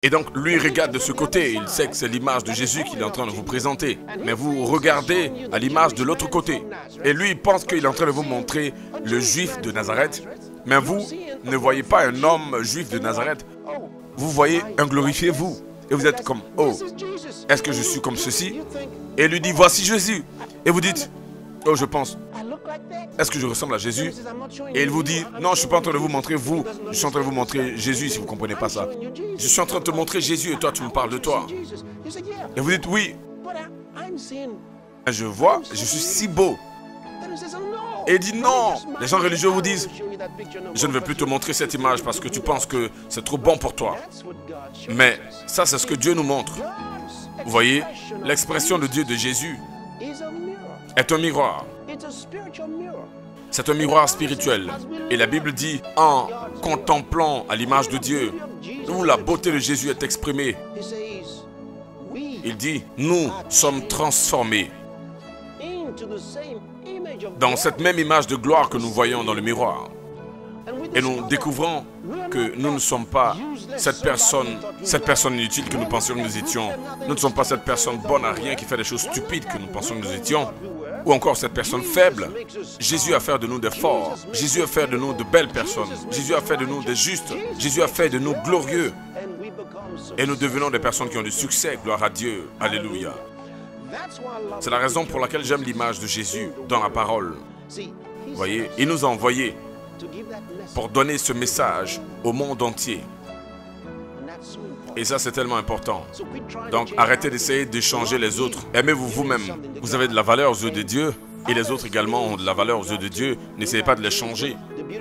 Et donc, lui regarde de ce côté, il sait que c'est l'image de Jésus qu'il est en train de vous présenter. Mais vous regardez à l'image de l'autre côté. Et lui, il pense qu'il est en train de vous montrer le juif de Nazareth. Mais vous ne voyez pas un homme juif de Nazareth. Vous voyez un glorifié vous. Et vous êtes comme, oh, est-ce que je suis comme ceci? Et il lui dit, voici Jésus. Et vous dites, oh, je pense, est-ce que je ressemble à Jésus? Et il vous dit, non, je ne suis pas en train de vous montrer vous, je suis en train de vous montrer Jésus si vous ne comprenez pas ça. Je suis en train de te montrer Jésus et toi tu me parles de toi. Et vous dites, oui, je vois, je suis si beau. Et il dit, non, les gens religieux vous disent, je ne vais plus te montrer cette image parce que tu penses que c'est trop bon pour toi. Mais ça, c'est ce que Dieu nous montre. Vous voyez, l'expression de Dieu de Jésus est un miroir. C'est un miroir spirituel. Et la Bible dit, en contemplant à l'image de Dieu, où la beauté de Jésus est exprimée, il dit, nous sommes transformés dans cette même image de gloire que nous voyons dans le miroir. Et nous découvrons que nous ne sommes pas cette personne inutile que nous pensions que nous étions. Nous ne sommes pas cette personne bonne à rien qui fait des choses stupides que nous pensions que nous étions. Ou encore cette personne faible. Jésus a fait de nous des forts. Jésus a fait de nous de belles personnes. Jésus a fait de nous des justes. Jésus a fait de nous glorieux. Et nous devenons des personnes qui ont du succès. Gloire à Dieu. Alléluia. C'est la raison pour laquelle j'aime l'image de Jésus dans la parole. Vous voyez, il nous a envoyés pour donner ce message au monde entier. Et ça, c'est tellement important. Donc, arrêtez d'essayer de changer les autres. Aimez-vous vous-même. Vous avez de la valeur aux yeux de Dieu. Et les autres également ont de la valeur aux yeux de Dieu. N'essayez pas de les changer.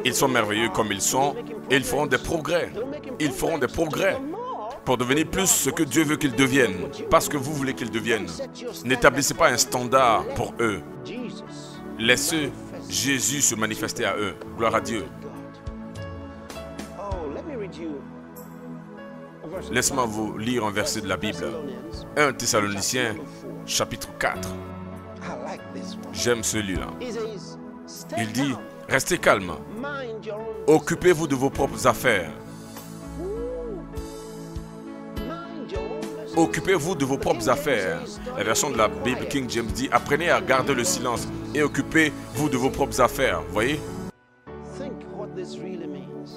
Ils sont merveilleux comme ils sont. Et ils feront des progrès. Ils feront des progrès pour devenir plus ce que Dieu veut qu'ils deviennent. Pas ce que vous voulez qu'ils deviennent. N'établissez pas un standard pour eux. Laissez Jésus se manifester à eux. Gloire à Dieu. Laisse-moi vous lire un verset de la Bible. 1 Thessaloniciens, chapitre 4. J'aime celui-là. Il dit, restez calme. Occupez-vous de vos propres affaires. Occupez-vous de vos propres affaires. La version de la Bible King James dit, apprenez à garder le silence et occupez-vous de vos propres affaires. Vous voyez?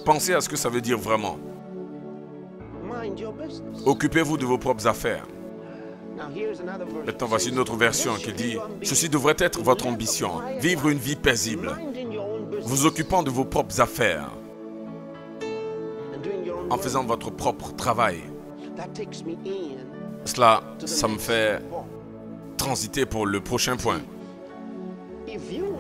Pensez à ce que ça veut dire vraiment. Occupez-vous de vos propres affaires. Maintenant, voici une autre version qui dit, ceci devrait être votre ambition, vivre une vie paisible, vous occupant de vos propres affaires, en faisant votre propre travail. Cela, ça me fait transiter pour le prochain point.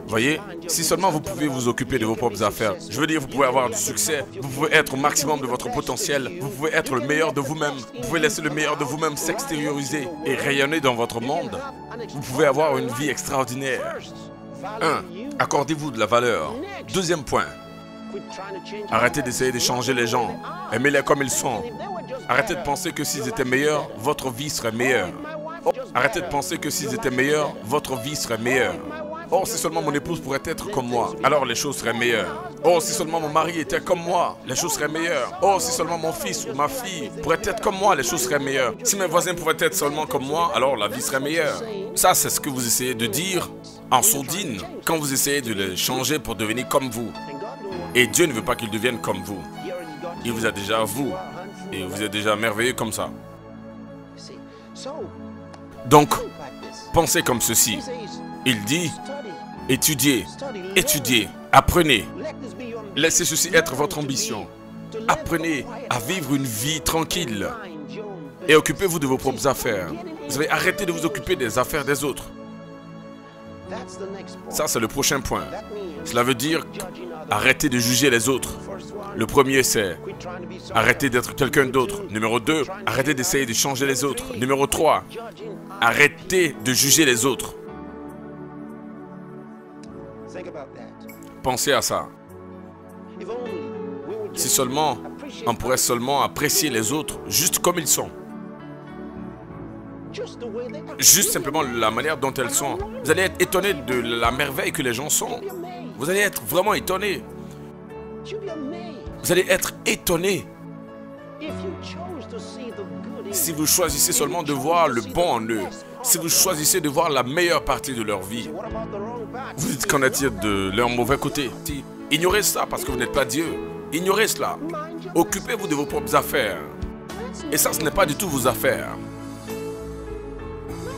Voyez, si seulement vous pouvez vous occuper de vos propres affaires, je veux dire, vous pouvez avoir du succès, vous pouvez être au maximum de votre potentiel, vous pouvez être le meilleur de vous-même, vous pouvez laisser le meilleur de vous-même s'extérioriser et rayonner dans votre monde. Vous pouvez avoir une vie extraordinaire. 1. Accordez-vous de la valeur. Deuxième point. Arrêtez d'essayer de changer les gens. Aimez-les comme ils sont. Arrêtez de penser que s'ils étaient meilleurs, votre vie serait meilleure. Arrêtez de penser que s'ils étaient meilleurs, votre vie serait meilleure. Oh, si seulement mon épouse pourrait être comme moi, alors les choses seraient meilleures. Oh, si seulement mon mari était comme moi, les choses seraient meilleures. Oh, si seulement mon fils ou ma fille pourrait être comme moi, les choses seraient meilleures. Si mes voisins pouvaient être seulement comme moi, alors la vie serait meilleure. Ça, c'est ce que vous essayez de dire en sourdine quand vous essayez de les changer pour devenir comme vous. Et Dieu ne veut pas qu'ils deviennent comme vous. Il vous a déjà vous. Et vous êtes déjà merveilleux comme ça. Donc, pensez comme ceci. Il dit, étudiez, étudiez, apprenez. Laissez ceci être votre ambition. Apprenez à vivre une vie tranquille. Et occupez-vous de vos propres affaires. Vous avez arrêté de vous occuper des affaires des autres. Ça, c'est le prochain point. Cela veut dire arrêtez de juger les autres. Le premier, c'est arrêtez d'être quelqu'un d'autre. Numéro 2, arrêtez d'essayer de changer les autres. Numéro 3, arrêtez de juger les autres. Pensez à ça. Si seulement on pourrait seulement apprécier les autres juste comme ils sont. Juste simplement la manière dont elles sont. Vous allez être étonné de la merveille que les gens sont. Vous allez être vraiment étonné. Vous allez être étonné Si vous choisissez seulement de voir le bon en eux, si vous choisissez de voir la meilleure partie de leur vie, vous dites qu'en est-il de leur mauvais côté? Ignorez ça parce que vous n'êtes pas Dieu. Ignorez cela. Occupez-vous de vos propres affaires. Et ça, ce n'est pas du tout vos affaires.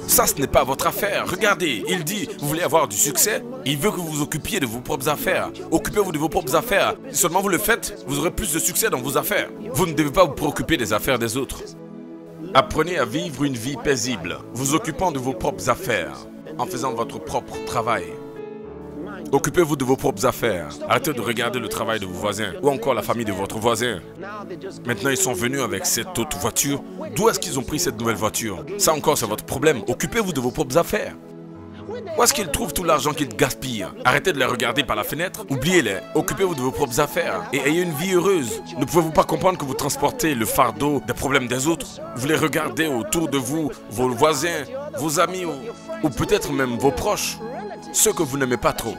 Ça, ce n'est pas votre affaire. Regardez, il dit, vous voulez avoir du succès? Il veut que vous vous occupiez de vos propres affaires. Occupez-vous de vos propres affaires. Si seulement vous le faites, vous aurez plus de succès dans vos affaires. Vous ne devez pas vous préoccuper des affaires des autres. Apprenez à vivre une vie paisible, vous occupant de vos propres affaires, en faisant votre propre travail. Occupez-vous de vos propres affaires. Arrêtez de regarder le travail de vos voisins ou encore la famille de votre voisin. Maintenant, ils sont venus avec cette autre voiture. D'où est-ce qu'ils ont pris cette nouvelle voiture? Ça encore, c'est votre problème. Occupez-vous de vos propres affaires. Où est-ce qu'ils trouvent tout l'argent qu'ils gaspillent? Arrêtez de les regarder par la fenêtre. Oubliez-les. Occupez-vous de vos propres affaires et ayez une vie heureuse. Ne pouvez-vous pas comprendre que vous transportez le fardeau des problèmes des autres? Vous les regardez autour de vous, vos voisins, vos amis ou peut-être même vos proches, ceux que vous n'aimez pas trop.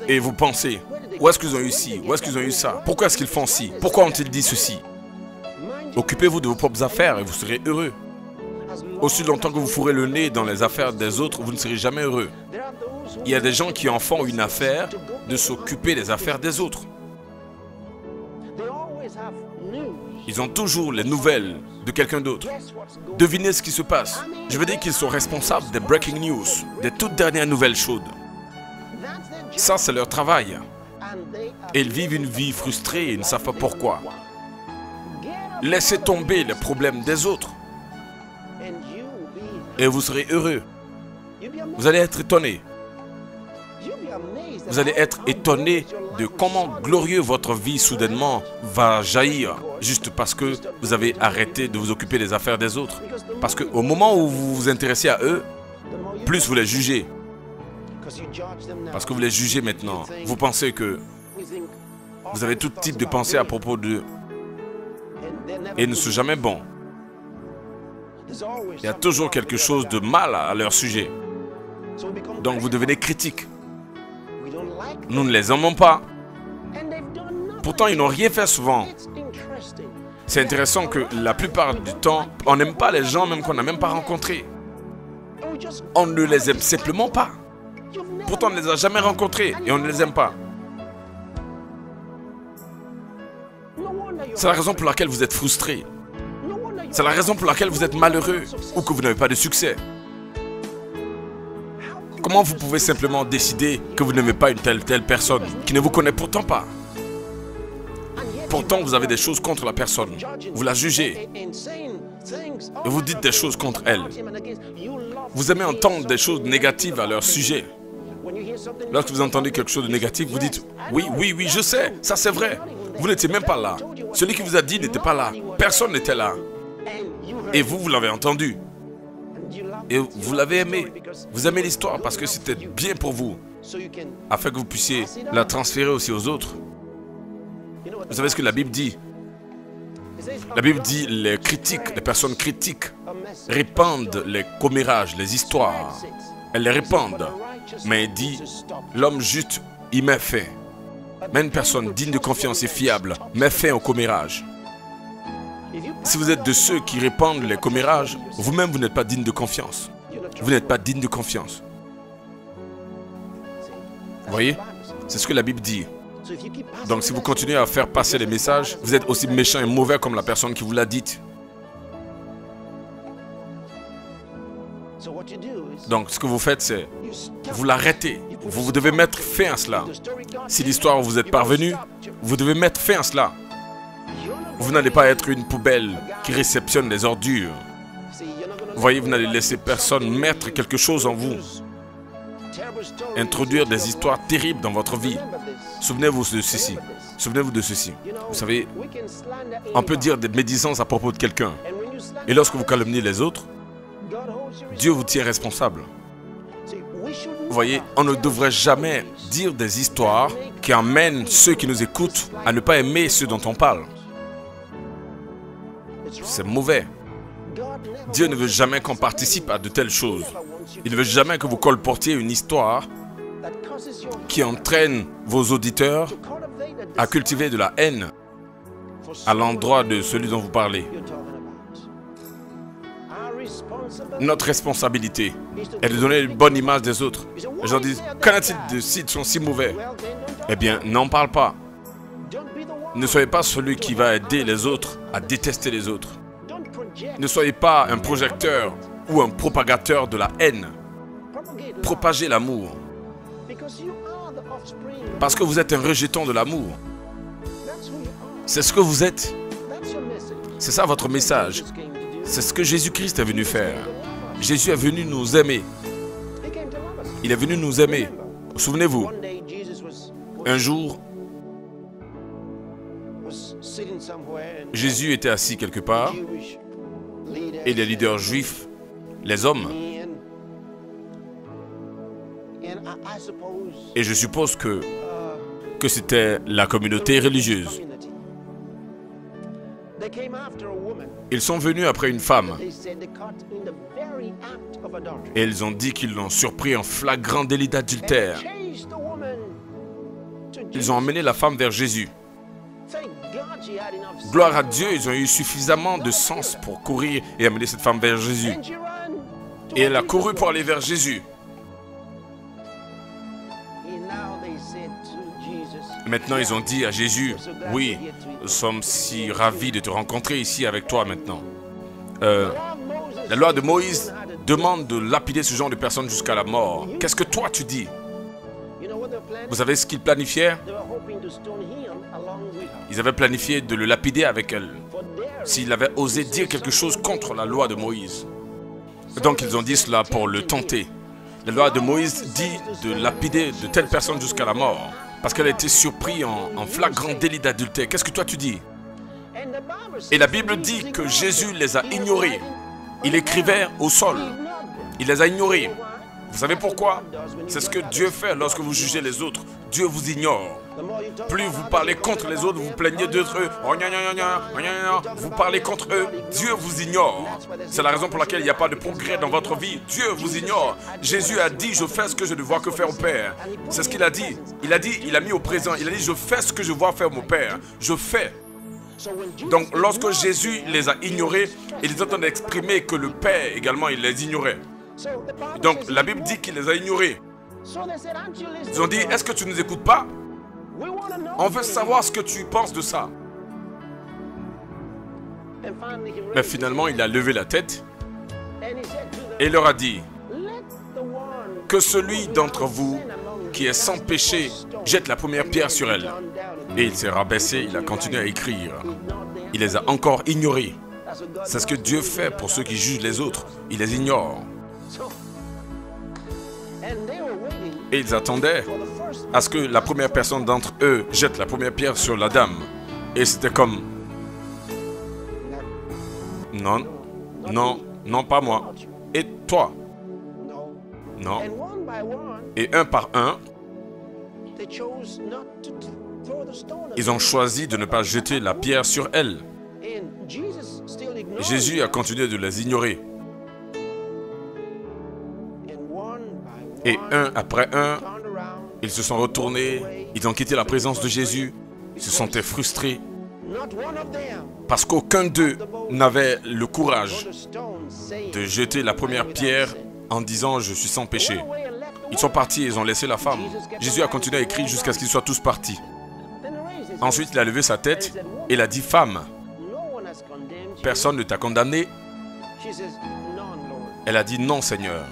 Et vous pensez, où est-ce qu'ils ont eu ci? Où est-ce qu'ils ont eu ça? Pourquoi est-ce qu'ils font ci? Pourquoi ont-ils dit ceci? Occupez-vous de vos propres affaires et vous serez heureux. Aussi longtemps que vous fourrez le nez dans les affaires des autres, vous ne serez jamais heureux. Il y a des gens qui en font une affaire de s'occuper des affaires des autres. Ils ont toujours les nouvelles de quelqu'un d'autre. Devinez ce qui se passe. Je veux dire qu'ils sont responsables des breaking news, des toutes dernières nouvelles chaudes. Ça, c'est leur travail. Et ils vivent une vie frustrée et ne savent pas pourquoi. Laissez tomber les problèmes des autres. Et vous serez heureux. Vous allez être étonné. Vous allez être étonné de comment glorieux votre vie soudainement va jaillir juste parce que vous avez arrêté de vous occuper des affaires des autres. Parce qu'au moment où vous vous intéressez à eux, plus vous les jugez. Parce que vous les jugez maintenant. Vous pensez que vous avez tout type de pensée à propos d'eux. Et ils ne sont jamais bons. Il y a toujours quelque chose de mal à leur sujet. Donc vous devenez critique. Nous ne les aimons pas. Pourtant, ils n'ont rien fait souvent. C'est intéressant que la plupart du temps, on n'aime pas les gens même qu'on n'a même pas rencontrés. On ne les aime simplement pas. Pourtant, on ne les a jamais rencontrés et on ne les aime pas. C'est la raison pour laquelle vous êtes frustré. C'est la raison pour laquelle vous êtes malheureux ou que vous n'avez pas de succès. Comment vous pouvez simplement décider que vous n'aimez pas une telle personne qui ne vous connaît pourtant pas? Pourtant, vous avez des choses contre la personne. Vous la jugez. Et vous dites des choses contre elle. Vous aimez entendre des choses négatives à leur sujet. Lorsque vous entendez quelque chose de négatif, vous dites « Oui, oui, oui, je sais, ça c'est vrai. » Vous n'étiez même pas là. Celui qui vous a dit n'était pas là. Personne n'était là. Et vous, vous l'avez entendu. Et vous l'avez aimé. Vous aimez l'histoire parce que c'était bien pour vous. Afin que vous puissiez la transférer aussi aux autres. Vous savez ce que la Bible dit? La Bible dit les critiques, les personnes critiques répandent les commérages, les histoires. Elles les répandent. Mais elle dit, l'homme juste y met fin. Mais une personne digne de confiance et fiable met fin au commérage. Si vous êtes de ceux qui répandent les commérages, vous-même, vous n'êtes pas digne de confiance. Vous n'êtes pas digne de confiance. Vous voyez? C'est ce que la Bible dit. Donc, si vous continuez à faire passer les messages, vous êtes aussi méchant et mauvais comme la personne qui vous l'a dit. Donc, ce que vous faites, c'est vous l'arrêtez. Vous devez mettre fin à cela. Si l'histoire vous est parvenue, vous devez mettre fin à cela. Vous n'allez pas être une poubelle qui réceptionne les ordures. Vous voyez, vous n'allez laisser personne mettre quelque chose en vous. Introduire des histoires terribles dans votre vie. Souvenez-vous de ceci. Souvenez-vous de ceci. Vous savez, on peut dire des médisances à propos de quelqu'un. Et lorsque vous calomniez les autres, Dieu vous tient responsable. Vous voyez, on ne devrait jamais dire des histoires qui amènent ceux qui nous écoutent à ne pas aimer ceux dont on parle. C'est mauvais. Dieu ne veut jamais qu'on participe à de telles choses. Il ne veut jamais que vous colportiez une histoire qui entraîne vos auditeurs à cultiver de la haine à l'endroit de celui dont vous parlez. Notre responsabilité est de donner une bonne image des autres. Les gens disent, qu'en est-il de s'ils sont si mauvais? Eh bien, n'en parle pas. Ne soyez pas celui qui va aider les autres à détester les autres. Ne soyez pas un projecteur ou un propagateur de la haine. Propagez l'amour. Parce que vous êtes un rejeton de l'amour. C'est ce que vous êtes. C'est ça votre message. C'est ce que Jésus-Christ est venu faire. Jésus est venu nous aimer. Il est venu nous aimer. Souvenez-vous, un jour, Jésus était assis quelque part et les leaders juifs, les hommes, et je suppose que c'était la communauté religieuse. Ils sont venus après une femme et ils ont dit qu'ils l'ont surpris en flagrant délit d'adultère. Ils ont emmené la femme vers Jésus. Gloire à Dieu, ils ont eu suffisamment de sens pour courir et amener cette femme vers Jésus. Et elle a couru pour aller vers Jésus. Maintenant, ils ont dit à Jésus, oui, nous sommes si ravis de te rencontrer ici avec toi maintenant. La loi de Moïse demande de lapider ce genre de personnes jusqu'à la mort. Qu'est-ce que toi tu dis? Vous savez ce qu'ils planifiaient? Ils avaient planifié de le lapider avec elle, s'il avait osé dire quelque chose contre la loi de Moïse. Donc ils ont dit cela pour le tenter. La loi de Moïse dit de lapider de telle personne jusqu'à la mort, parce qu'elle a été surprise en flagrant délit d'adultère. Qu'est-ce que toi tu dis? Et la Bible dit que Jésus les a ignorés. Il écrivait au sol. Il les a ignorés. Vous savez pourquoi? C'est ce que Dieu fait lorsque vous jugez les autres. Dieu vous ignore. Plus vous parlez contre les autres, vous plaignez d'eux, vous parlez contre eux, Dieu vous ignore. C'est la raison pour laquelle il n'y a pas de progrès dans votre vie. Dieu vous ignore. Jésus a dit, je fais ce que je dois que faire au Père. C'est ce qu'il a dit. Il a mis au présent. Il a dit, je fais ce que je dois faire mon Père. Je fais. Donc lorsque Jésus les a ignorés, il est en train d'exprimer que le Père également, il les ignorait. Donc la Bible dit qu'il les a ignorés. Ils ont dit, est-ce que tu ne nous écoutes pas? On veut savoir ce que tu penses de ça. Mais finalement, il a levé la tête et il leur a dit, que celui d'entre vous qui est sans péché jette la première pierre sur elle. Et il s'est rabaissé, il a continué à écrire. Il les a encore ignorés. C'est ce que Dieu fait pour ceux qui jugent les autres. Il les ignore. Et ils attendaient à ce que la première personne d'entre eux jette la première pierre sur la dame. Et c'était comme... Non, non, non, pas moi. Et toi? Non. Et un par un, ils ont choisi de ne pas jeter la pierre sur elle. Jésus a continué de les ignorer. Et un après un, ils se sont retournés, ils ont quitté la présence de Jésus, ils se sentaient frustrés. Parce qu'aucun d'eux n'avait le courage de jeter la première pierre en disant « Je suis sans péché ». Ils sont partis, ils ont laissé la femme. Jésus a continué à écrire jusqu'à ce qu'ils soient tous partis. Ensuite, il a levé sa tête et il a dit « Femme, personne ne t'a condamné ?» Elle a dit « Non, Seigneur ».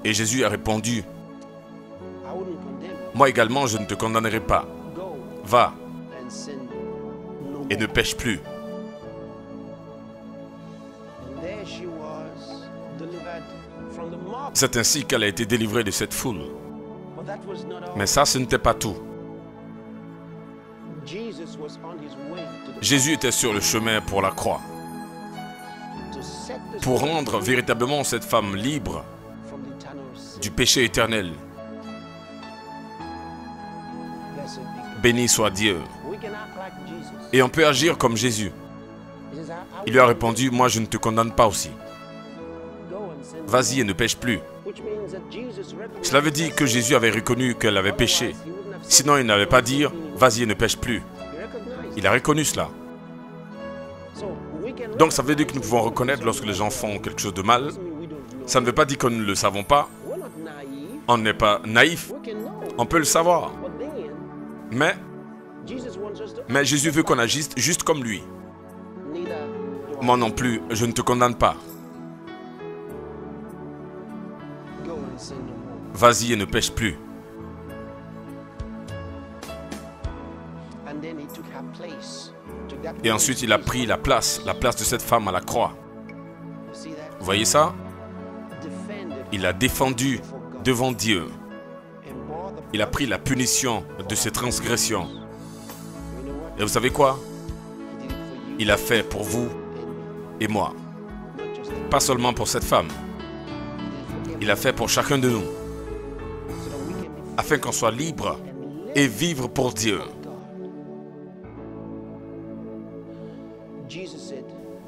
Et Jésus a répondu, « Moi également, je ne te condamnerai pas. Va et ne pêche plus. » C'est ainsi qu'elle a été délivrée de cette foule. Mais ça, ce n'était pas tout. Jésus était sur le chemin pour la croix. Pour rendre véritablement cette femme libre du péché éternel. Béni soit Dieu. Et on peut agir comme Jésus. Il lui a répondu, moi je ne te condamne pas aussi. Vas-y et ne pêche plus. Cela veut dire que Jésus avait reconnu qu'elle avait péché. Sinon il n'allait pas dire, vas-y et ne pêche plus. Il a reconnu cela. Donc ça veut dire que nous pouvons reconnaître lorsque les gens font quelque chose de mal. Ça ne veut pas dire que nous ne le savons pas. On n'est pas naïf. On peut le savoir. Mais Jésus veut qu'on agisse juste comme lui. Moi non plus, je ne te condamne pas. Vas-y et ne pêche plus. Et ensuite, il a pris la place de cette femme à la croix. Vous voyez ça? Il a défendu devant Dieu. Il a pris la punition de ses transgressions. Et vous savez quoi? Il a fait pour vous et moi. Pas seulement pour cette femme. Il a fait pour chacun de nous. Afin qu'on soit libre et vivre pour Dieu.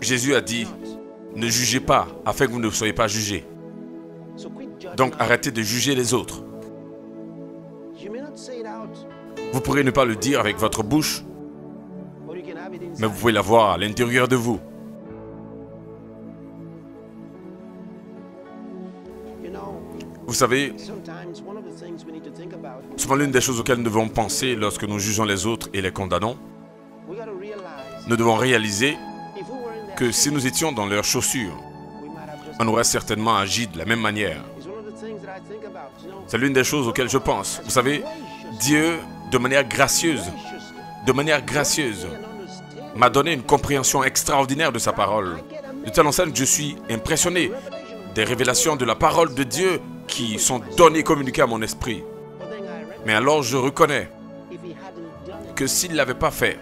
Jésus a dit, ne jugez pas afin que vous ne soyez pas jugés. Donc arrêtez de juger les autres. Vous pourrez ne pas le dire avec votre bouche, mais vous pouvez l'avoir à l'intérieur de vous. Vous savez, souvent l'une des choses auxquelles nous devons penser lorsque nous jugeons les autres et les condamnons, nous devons réaliser que si nous étions dans leurs chaussures, on aurait certainement agi de la même manière. C'est l'une des choses auxquelles je pense. Vous savez, Dieu, de manière gracieuse, m'a donné une compréhension extraordinaire de sa parole. De telle enseigne que je suis impressionné des révélations de la parole de Dieu qui sont données et communiquées à mon esprit. Mais alors je reconnais que s'il ne l'avait pas fait,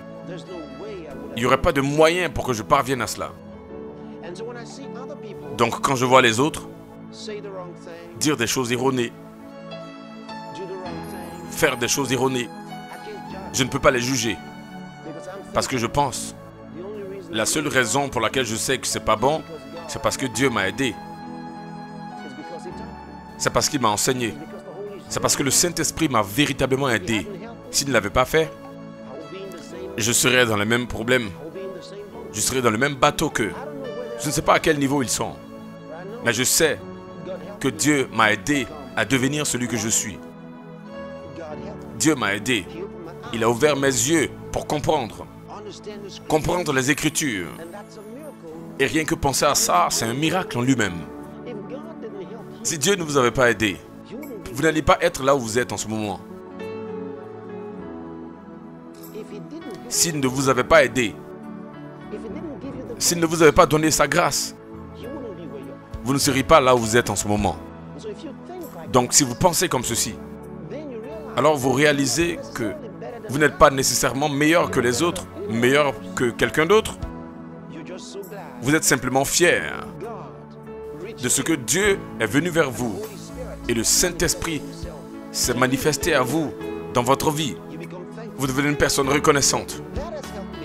il n'y aurait pas de moyen pour que je parvienne à cela. Donc quand je vois les autres dire des choses erronées, faire des choses erronées, je ne peux pas les juger. Parce que je pense, la seule raison pour laquelle je sais que c'est pas bon, c'est parce que Dieu m'a aidé. C'est parce qu'il m'a enseigné. C'est parce que le Saint-Esprit m'a véritablement aidé. S'il ne l'avait pas fait, je serais dans les mêmes problèmes. Je serais dans le même bateau qu'eux. Je ne sais pas à quel niveau ils sont. Mais je sais que Dieu m'a aidé à devenir celui que je suis. Dieu m'a aidé. Il a ouvert mes yeux pour comprendre les Écritures. Et rien que penser à ça, c'est un miracle en lui-même. Si Dieu ne vous avait pas aidé, vous n'allez pas être là où vous êtes en ce moment. S'il ne vous avait pas aidé, s'il ne vous avait pas donné sa grâce, vous ne seriez pas là où vous êtes en ce moment. Donc si vous pensez comme ceci, alors vous réalisez que vous n'êtes pas nécessairement meilleur que les autres, meilleur que quelqu'un d'autre. Vous êtes simplement fier de ce que Dieu est venu vers vous et le Saint-Esprit s'est manifesté à vous dans votre vie. Vous devenez une personne reconnaissante.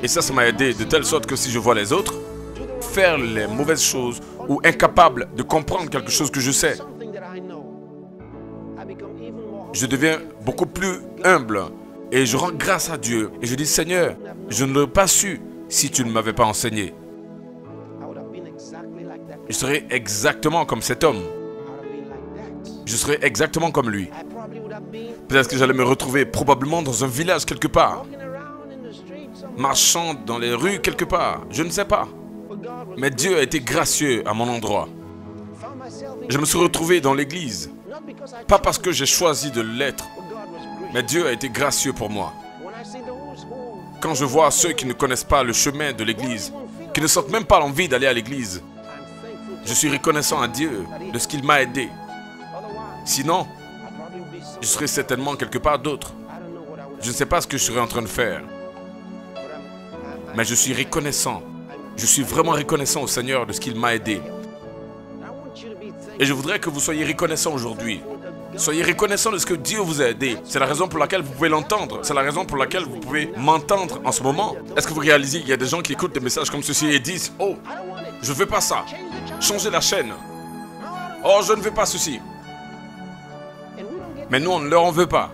Et ça m'a aidé de telle sorte que si je vois les autres faire les mauvaises choses ou incapables de comprendre quelque chose que je sais, je deviens beaucoup plus humble et je rends grâce à Dieu. Et je dis, Seigneur, je ne l'aurais pas su si tu ne m'avais pas enseigné. Je serais exactement comme cet homme. Je serais exactement comme lui. Peut-être que j'allais me retrouver probablement dans un village quelque part, marchant dans les rues quelque part. Je ne sais pas. Mais Dieu a été gracieux à mon endroit. Je me suis retrouvé dans l'église. Pas parce que j'ai choisi de l'être, mais Dieu a été gracieux pour moi. Quand je vois ceux qui ne connaissent pas le chemin de l'église, qui ne sentent même pas l'envie d'aller à l'église, je suis reconnaissant à Dieu de ce qu'il m'a aidé. Sinon, je serais certainement quelque part d'autre. Je ne sais pas ce que je serais en train de faire. Mais je suis reconnaissant. Je suis vraiment reconnaissant au Seigneur de ce qu'il m'a aidé. Et je voudrais que vous soyez reconnaissants aujourd'hui. Soyez reconnaissants de ce que Dieu vous a aidé. C'est la raison pour laquelle vous pouvez l'entendre. C'est la raison pour laquelle vous pouvez m'entendre en ce moment. Est-ce que vous réalisez qu'il y a des gens qui écoutent des messages comme ceci et disent « Oh, je ne veux pas ça. Changez la chaîne. Oh, je ne veux pas ceci. » Mais nous, on ne leur en veut pas.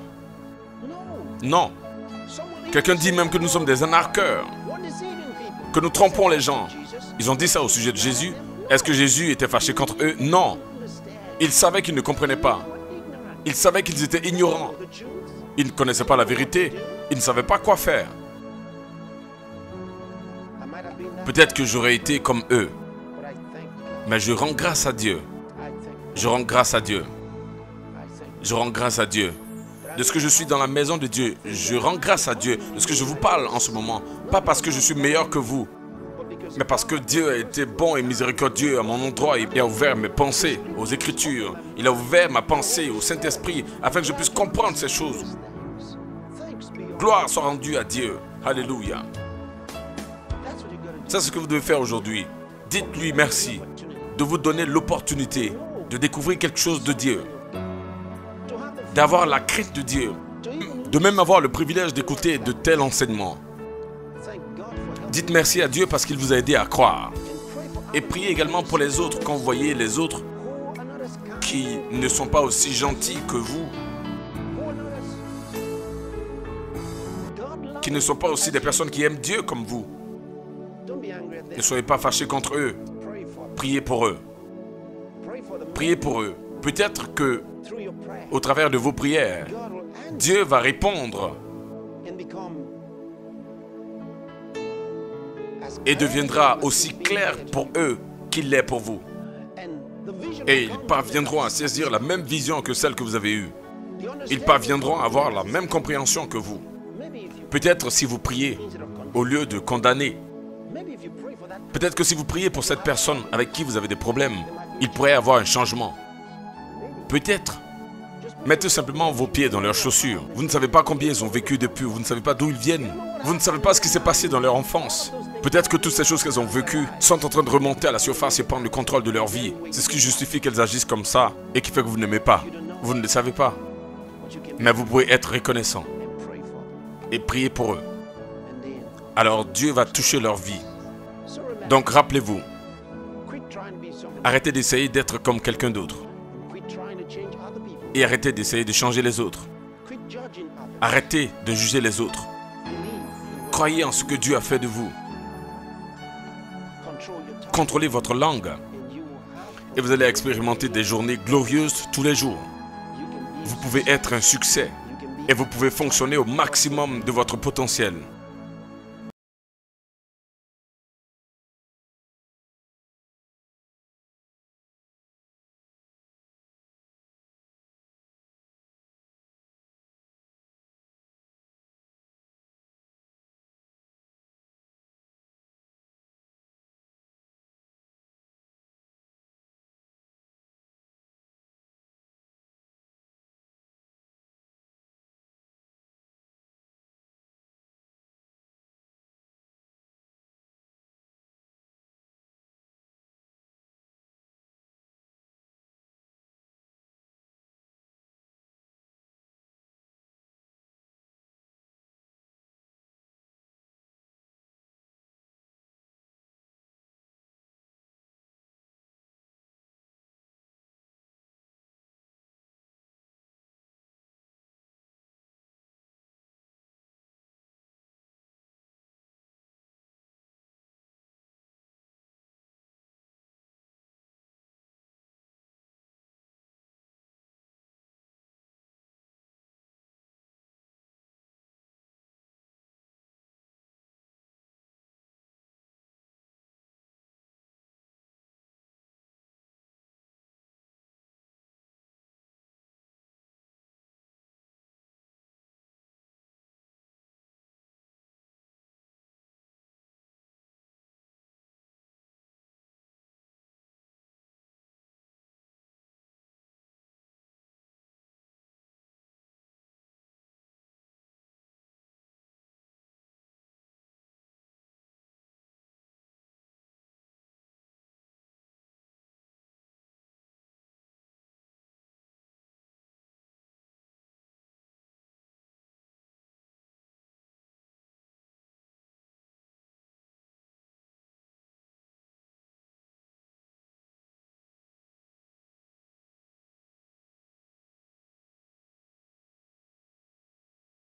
Non. Quelqu'un dit même que nous sommes des anarcheurs, que nous trompons les gens. Ils ont dit ça au sujet de Jésus. Est-ce que Jésus était fâché contre eux? Non. Ils savaient qu'ils ne comprenaient pas. Ils savaient qu'ils étaient ignorants. Ils ne connaissaient pas la vérité. Ils ne savaient pas quoi faire. Peut-être que j'aurais été comme eux. Mais je rends grâce à Dieu. Je rends grâce à Dieu. Je rends grâce à Dieu. De ce que je suis dans la maison de Dieu, je rends grâce à Dieu. De ce que je vous parle en ce moment. Pas parce que je suis meilleur que vous, mais parce que Dieu a été bon et miséricordieux à mon endroit. Il a ouvert mes pensées aux Écritures. Il a ouvert ma pensée au Saint-Esprit afin que je puisse comprendre ces choses. Gloire soit rendue à Dieu. Alléluia. C'est ce que vous devez faire aujourd'hui. Dites-lui merci de vous donner l'opportunité de découvrir quelque chose de Dieu, d'avoir la crainte de Dieu, de même avoir le privilège d'écouter de tels enseignements. Dites merci à Dieu parce qu'il vous a aidé à croire. Et priez également pour les autres quand vous voyez les autres qui ne sont pas aussi gentils que vous, qui ne sont pas aussi des personnes qui aiment Dieu comme vous. Ne soyez pas fâchés contre eux. Priez pour eux. Priez pour eux. Peut-être que, au travers de vos prières, Dieu va répondre et deviendra aussi clair pour eux qu'il l'est pour vous. Et ils parviendront à saisir la même vision que celle que vous avez eue. Ils parviendront à avoir la même compréhension que vous. Peut-être si vous priez, au lieu de condamner, peut-être que si vous priez pour cette personne avec qui vous avez des problèmes, il pourrait y avoir un changement. Peut-être. Mettez simplement vos pieds dans leurs chaussures. Vous ne savez pas combien ils ont vécu depuis, vous ne savez pas d'où ils viennent. Vous ne savez pas ce qui s'est passé dans leur enfance. Peut-être que toutes ces choses qu'elles ont vécues sont en train de remonter à la surface et prendre le contrôle de leur vie. C'est ce qui justifie qu'elles agissent comme ça et qui fait que vous n'aimez pas. Vous ne le savez pas. Mais vous pouvez être reconnaissant et prier pour eux. Alors Dieu va toucher leur vie. Donc rappelez-vous, arrêtez d'essayer d'être comme quelqu'un d'autre. Et arrêtez d'essayer de changer les autres. Arrêtez de juger les autres. Croyez en ce que Dieu a fait de vous. Contrôlez votre langue. Et vous allez expérimenter des journées glorieuses tous les jours. Vous pouvez être un succès. Et vous pouvez fonctionner au maximum de votre potentiel.